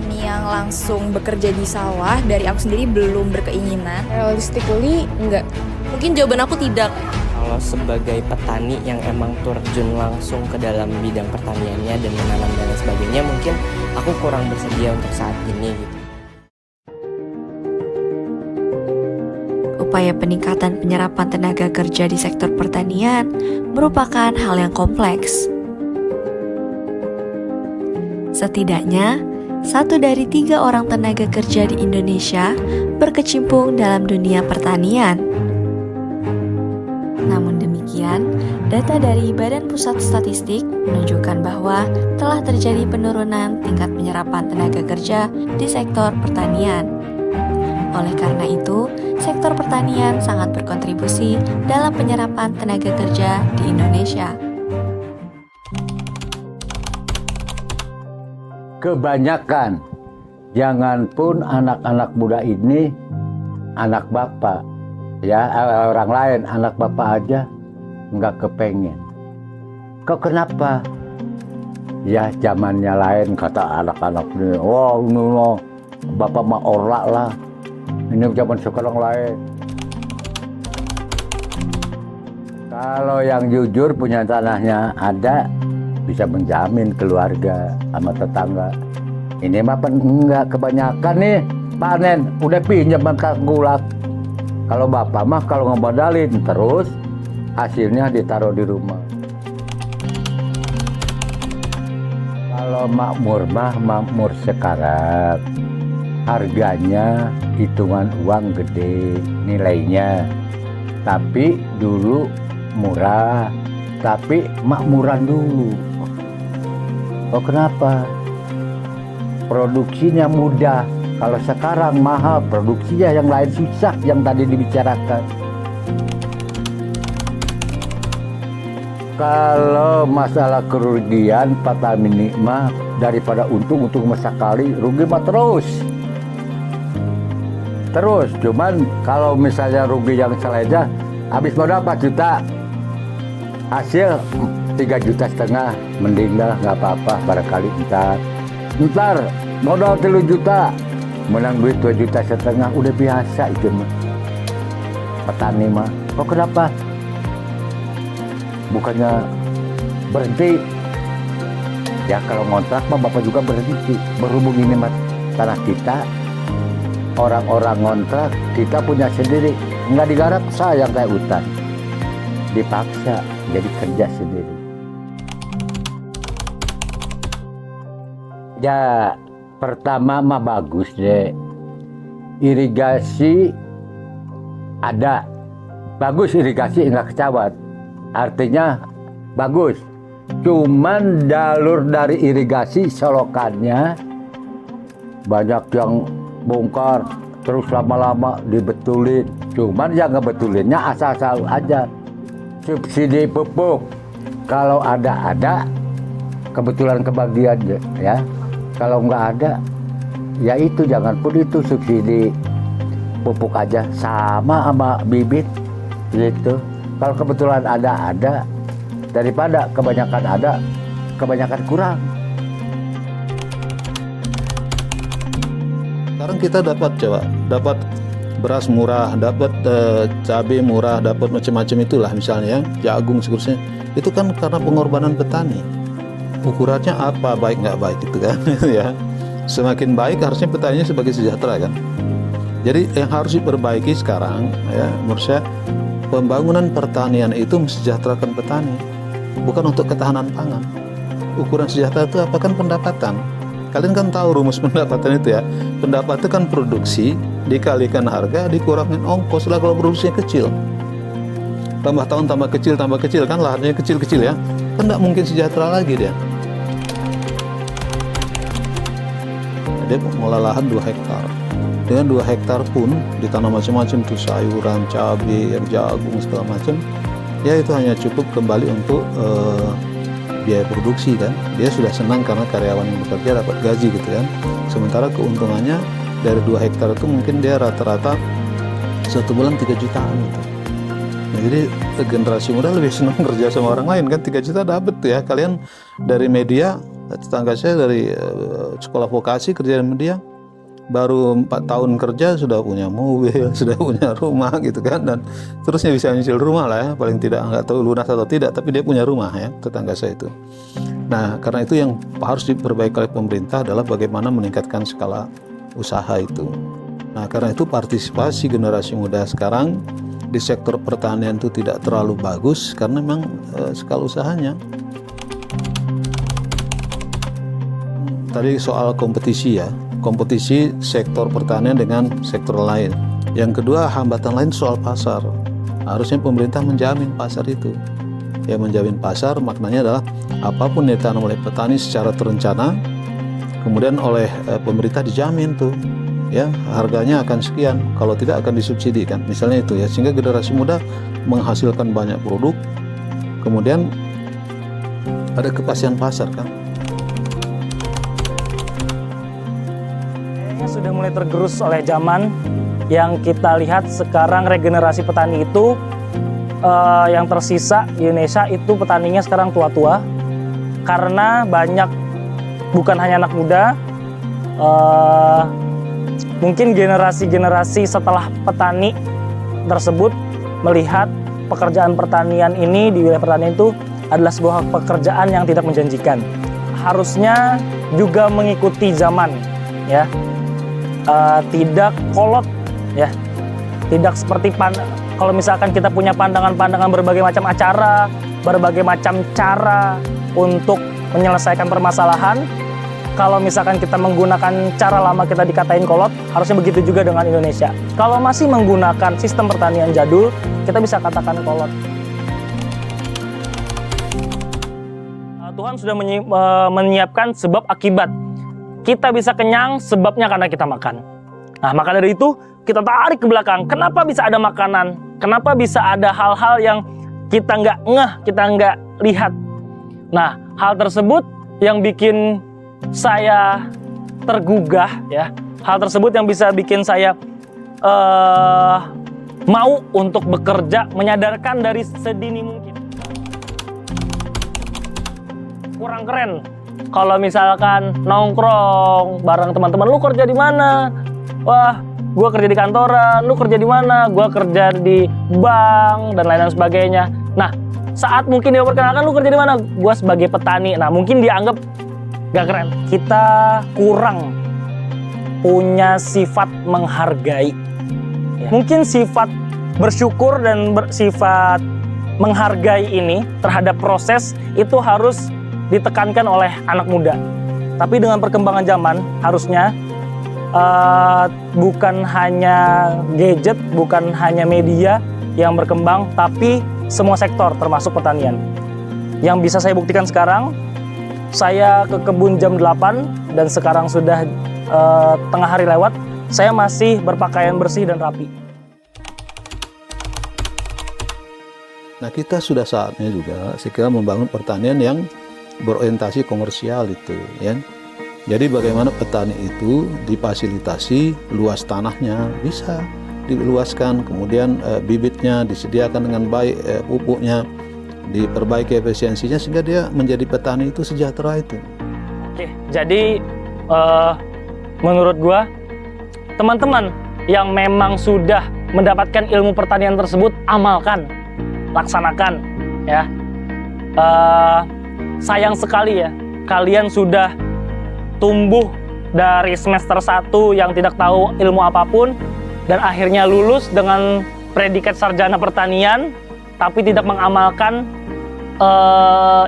petani yang langsung bekerja di sawah, dari aku sendiri belum berkeinginan. Realistically, enggak. Mungkin jawaban aku tidak. Kalau sebagai petani yang emang terjun langsung ke dalam bidang pertaniannya dan menanam dan lain sebagainya, mungkin aku kurang bersedia untuk saat ini gitu. Upaya peningkatan penyerapan tenaga kerja di sektor pertanian merupakan hal yang kompleks. Setidaknya, 1 dari 3 orang tenaga kerja di Indonesia berkecimpung dalam dunia pertanian. Namun demikian, data dari Badan Pusat Statistik menunjukkan bahwa telah terjadi penurunan tingkat penyerapan tenaga kerja di sektor pertanian. Oleh karena itu, sektor pertanian sangat berkontribusi dalam penyerapan tenaga kerja di Indonesia. Kebanyakan, janganpun anak-anak muda ini anak bapak, ya orang lain anak bapak aja nggak kepengen. Kok kenapa? Ya zamannya lain kata anak-anak ini. Wah ini loh, bapak mah orak lah. Ini zaman sekarang lain. Kalau yang jujur punya tanahnya ada, bisa menjamin keluarga sama tetangga. Ini mah enggak, kebanyakan nih panen udah pinjam tanggulat. Kalau bapak mah kalau ngebadalin terus hasilnya ditaruh di rumah. Kalau makmur mah makmur sekarang, harganya hitungan uang gede nilainya, tapi dulu murah, tapi makmuran dulu. Oh kenapa? Produksinya mudah. Kalau sekarang mahal, produksinya yang lain susah yang tadi dibicarakan. Kalau masalah kerugian petani mah daripada untung sekali, rugi mah terus. Cuman kalau misalnya rugi yang selesai, habis modal 4 juta, hasil 3,5 juta, mending dah nggak apa-apa, barangkali ntar modal 3 juta, menang duit 2,5 juta, udah biasa itu mah. Petani mah, kok kenapa? Bukannya berhenti? Ya kalau ngontrak mah bapak juga berhenti. Berhubung ini mah tanah kita, orang-orang ngontrak, kita punya sendiri, nggak digarap sayang kayak hutan. Dipaksa jadi kerja sendiri. Ya pertama mah bagus deh, irigasi ada, bagus irigasi nggak kecawat, artinya bagus. Cuman jalur dari irigasi selokannya banyak yang bongkar, terus lama-lama dibetulin. Cuman yang ngebetulinnya asal-asal aja. Subsidi pupuk kalau ada kebetulan kebagian ya. Kalau nggak ada, ya itu jangan pun itu subsidi pupuk aja sama bibit gitu. Kalau kebetulan ada daripada kebanyakan kurang. Sekarang kita dapat beras murah, dapat cabai murah, dapat macam-macam itulah misalnya, jagung seterusnya. Itu kan karena pengorbanan petani. Ukurannya apa, baik nggak baik itu kan ya. Semakin baik harusnya petaninya sebagai sejahtera kan. Jadi yang harus diperbaiki sekarang ya, menurut saya pembangunan pertanian itu mensejahterakan petani, bukan untuk ketahanan pangan. Ukuran sejahtera itu apa kan pendapatan. Kalian kan tahu rumus pendapatan itu ya. Pendapatan kan produksi dikalikan harga dikurangin ongkos lah kalau produksinya kecil. Tambah tahun tambah kecil kan lahannya kecil-kecil ya. Kan tidak mungkin sejahtera lagi dia. Dia mengolah lahan 2 hektar. Dengan 2 hektar pun ditanam macam-macam tuh sayuran, cabai, jagung segala macam. Ya itu hanya cukup kembali untuk biaya produksi kan. Dia sudah senang karena karyawan yang bekerja dapat gaji gitu kan. Sementara keuntungannya dari 2 hektar itu mungkin dia rata-rata 1 bulan 3 jutaan gitu. Nah, jadi generasi muda lebih senang kerja sama orang lain kan, 3 juta dapat tuh ya. Kalian dari media tetangga saya dari sekolah vokasi kerja sama dia, baru 4 tahun kerja sudah punya mobil, sudah punya rumah gitu kan, dan terusnya bisa nyicil rumah lah ya, paling tidak, nggak tahu lunas atau tidak, tapi dia punya rumah ya, tetangga saya itu. Nah, karena itu yang harus diperbaiki oleh pemerintah adalah bagaimana meningkatkan skala usaha itu. Nah, karena itu partisipasi generasi muda sekarang di sektor pertanian itu tidak terlalu bagus karena memang skala usahanya. Tadi soal kompetisi ya, kompetisi sektor pertanian dengan sektor lain. Yang kedua, hambatan lain soal pasar. Harusnya pemerintah menjamin pasar itu. Ya, menjamin pasar maknanya adalah apapun yang ditanam oleh petani secara terencana, kemudian oleh pemerintah dijamin tuh, ya harganya akan sekian, kalau tidak akan disubsidi kan, misalnya itu ya, sehingga generasi muda menghasilkan banyak produk, kemudian ada kepastian pasar kan. Kayaknya sudah mulai tergerus oleh zaman. Yang kita lihat sekarang regenerasi petani itu yang tersisa di Indonesia itu petaninya sekarang tua-tua, karena banyak, bukan hanya anak muda, mungkin generasi-generasi setelah petani tersebut melihat pekerjaan pertanian ini di wilayah pertanian itu adalah sebuah pekerjaan yang tidak menjanjikan. Harusnya juga mengikuti zaman, ya, tidak kolot, ya, tidak seperti kalau misalkan kita punya pandangan-pandangan berbagai macam acara, berbagai macam cara untuk menyelesaikan permasalahan. Kalau misalkan kita menggunakan cara lama kita dikatain kolot, harusnya begitu juga dengan Indonesia. Kalau masih menggunakan sistem pertanian jadul, kita bisa katakan kolot. Tuhan sudah menyiapkan sebab akibat. Kita bisa kenyang sebabnya karena kita makan. Nah, maka dari itu kita tarik ke belakang. Kenapa bisa ada makanan? Kenapa bisa ada hal-hal yang kita nggak ngeh, kita nggak lihat? Nah, hal tersebut yang bikin saya tergugah, ya, hal tersebut yang bisa bikin saya mau untuk bekerja, menyadarkan dari sedini mungkin. Kurang keren kalau misalkan nongkrong bareng teman-teman, lu kerja di mana? Wah, gua kerja di kantoran. Lu kerja di mana? Gua kerja di bank dan lain-lain sebagainya. Nah, saat mungkin dia perkenalkan, lu kerja di mana? Gua sebagai petani. Nah, mungkin dianggap gak keren. Kita kurang punya sifat menghargai. Ya. Mungkin sifat bersyukur dan sifat menghargai ini terhadap proses itu harus ditekankan oleh anak muda. Tapi dengan perkembangan zaman, harusnya bukan hanya gadget, bukan hanya media yang berkembang, tapi semua sektor termasuk pertanian. Yang bisa saya buktikan sekarang, saya ke kebun jam 8 dan sekarang sudah tengah hari lewat, saya masih berpakaian bersih dan rapi. Nah, kita sudah saatnya juga segera membangun pertanian yang berorientasi komersial itu, ya. Jadi bagaimana petani itu difasilitasi luas tanahnya bisa diluaskan, kemudian bibitnya disediakan dengan baik, pupuknya diperbaiki efisiensinya sehingga dia menjadi petani itu sejahtera itu. Oke, jadi menurut gua teman-teman yang memang sudah mendapatkan ilmu pertanian tersebut, amalkan, laksanakan, ya. Sayang sekali ya, kalian sudah tumbuh dari semester 1 yang tidak tahu ilmu apapun dan akhirnya lulus dengan predikat sarjana pertanian tapi tidak mengamalkan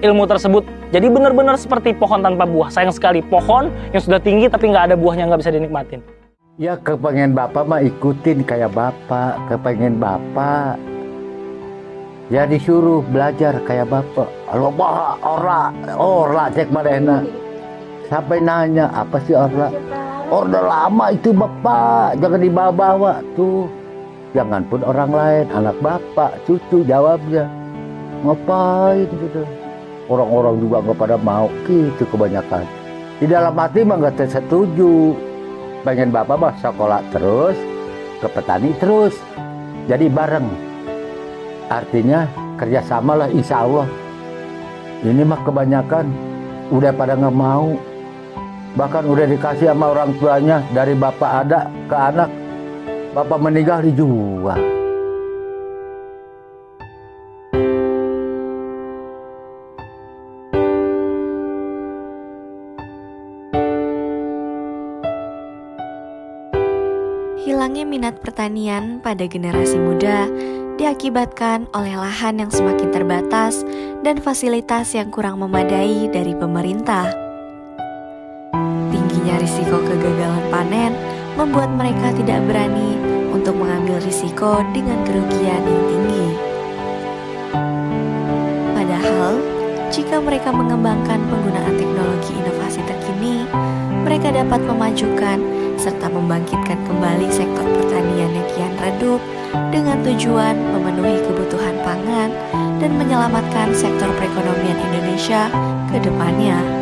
ilmu tersebut. Jadi benar-benar seperti pohon tanpa buah. Sayang sekali, pohon yang sudah tinggi tapi nggak ada buahnya, nggak bisa dinikmatin. Ya kepengen bapak mah ikutin kayak bapak, kepengen bapak ya disuruh belajar kayak bapak. Kalau bah orla cek madena. Sampai nanya, apa sih orla? Order lama itu bapak, jangan dibawa-bawa tuh. Jangan pun orang lain, anak bapak, cucu jawabnya. Ngapain gitu? Orang-orang juga nggak pada mau gitu kebanyakan. Di dalam hati mah nggak setuju. Pengen bapak mah sekolah terus, ke petani terus. Jadi bareng. Artinya kerjasama lah insya Allah. Ini mah kebanyakan udah pada nggak mau. Bahkan udah dikasih sama orang tuanya, dari bapak ada ke anak, bapak meninggal dijual. Hilangnya minat pertanian pada generasi muda diakibatkan oleh lahan yang semakin terbatas dan fasilitas yang kurang memadai dari pemerintah. Tingginya risiko kegagalan panen membuat mereka tidak berani untuk mengambil risiko dengan kerugian yang tinggi. Padahal, jika mereka mengembangkan penggunaan teknologi inovasi terkini, mereka dapat memajukan serta membangkitkan kembali sektor pertanian yang kian redup dengan tujuan memenuhi kebutuhan pangan dan menyelamatkan sektor perekonomian Indonesia ke depannya.